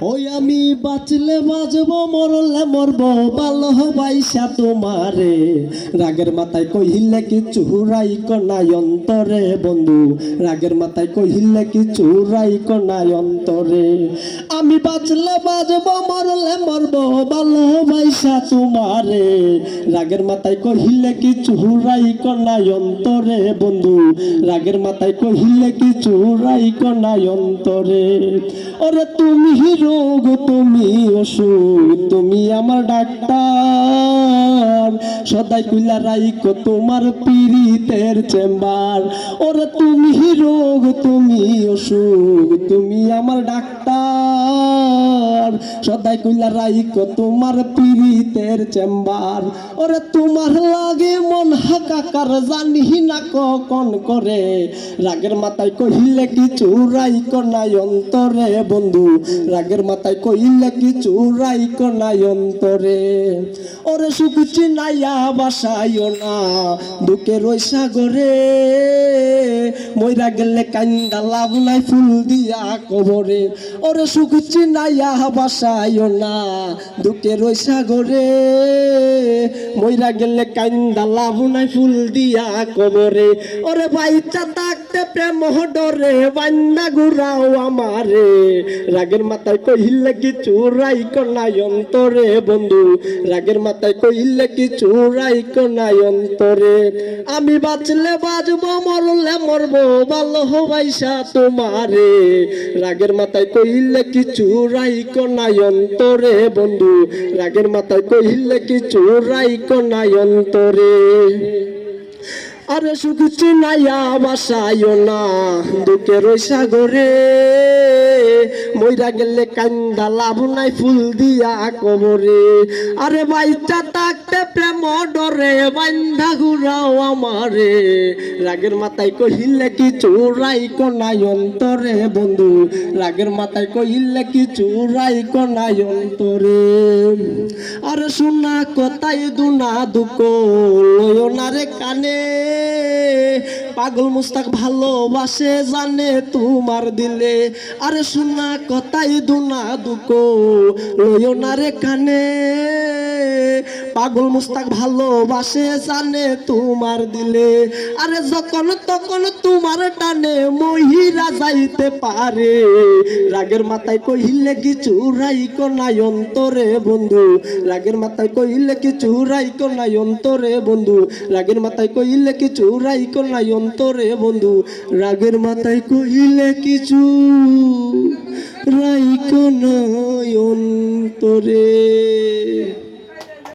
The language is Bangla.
ওই আমি বাঁচলে বাঁচব মরলে মরব ভালো বাইসা তোমারে রাগের মাথায় কহিলে কি চুরাই কনাই অন্তরে বন্ধু রাগের মাথায় কহিলে কি চুরাই কনাই অন্তরে আমি বাঁচলে বাঁচব মরলে মরব ভালো বাইসা তোমারে রাগের মাথায় কহিলে কি চুরাই কনাই অন্তরে বন্ধু রাগের মাথায় কহিলে কি চুরাই কনাই অন্তরে ওরে তুমি রোগ তুমি ওষুধ তুমি আমার ডাক্তার সদাই কুইলা রাইকো তোমার পীড়িতের চেম্বার ওরে তুমি রোগ তুমি ওষুধ তুমি আমার ডাক্তার সদাই কুইলা রাইকো তোমার পীড়িতের চেম্বার ওরে তোমার লাগে মন হাকাকার জানি না কখন করে রাগের মাথায় কহিলে কি চুরাই কনাই অন্তরে বন্ধু রাগের মাথায় কইলে কি চুরাই কনাই অন্তরে ওরে সুখ চিনাইয়া বাসাইও না দুঃখের ওই সাগরে মইরা গেলে কান্দা লাভ নাই ফুল দিয়া কবরে ওরে সুখ চিনাইয়া বাসাইও না দুঃখের ওই সাগরে মইরা গেলে কান্দা লাভ নাই ফুল দিয়া কবরে ওরে বাইচা থাকতে প্রেম ডরে বান্না ঘুরাও আমারে রাগের মাথায় কহিলে কি চুরাই কনাই অন্তরে বন্ধু রাগের মাথায় কহিলে কি চুরাই কনাই অন্তরে আমি বাঁচলে বাঁচবো মরলে মরবো ভালো হবাইসা তোমারে রাগের মাথায় কহিলে কি চুরাই কনাই অন্তরে বন্ধু রাগের মাথায় কহিলে কি চুরাই কনাই অন্তরে আরে সুখ চিনাইয়া বাসাইও না দুঃখের ওই সাগরে মইরা গেলে কান্দা লাভ নাই ফুল দিয়া কবরে আরে বাইচা থাকতে প্রেম ডরে বান্ধা ঘুরাও আমারে রাগের মাথায় কহিলে কি চুরাই কনাই অন্তরে বন্ধু রাগের মাথায় কহিলে কি চুরাই কনাই অন্তরে আরে শোনা কথাই দুনা দুঃখ লয় না রে কানে পাগল মুস্তাক ভালোবাসে জানে তোমার দিলে আরে শোনা কথাই দুনা দুঃখ লয় না রে কানে পাগল মুস্তাক ভালোবাসে জানে তোমার দিলে আরে যখন তখন তোমার টানে মহিরা যাইতে পারে রাগের মাথায় কহিলে কি চুরাই কনাই অন্তরে বন্ধু রাগের মাথায় কহিলে কি চুরাই কনাই অন্তরে বন্ধু রাগের মাথায় কহিলে কি চুরাই কনাই অন্তরে বন্ধু রাগের মাথায় কহিলে কিছু রাই কনাই অন্তরে।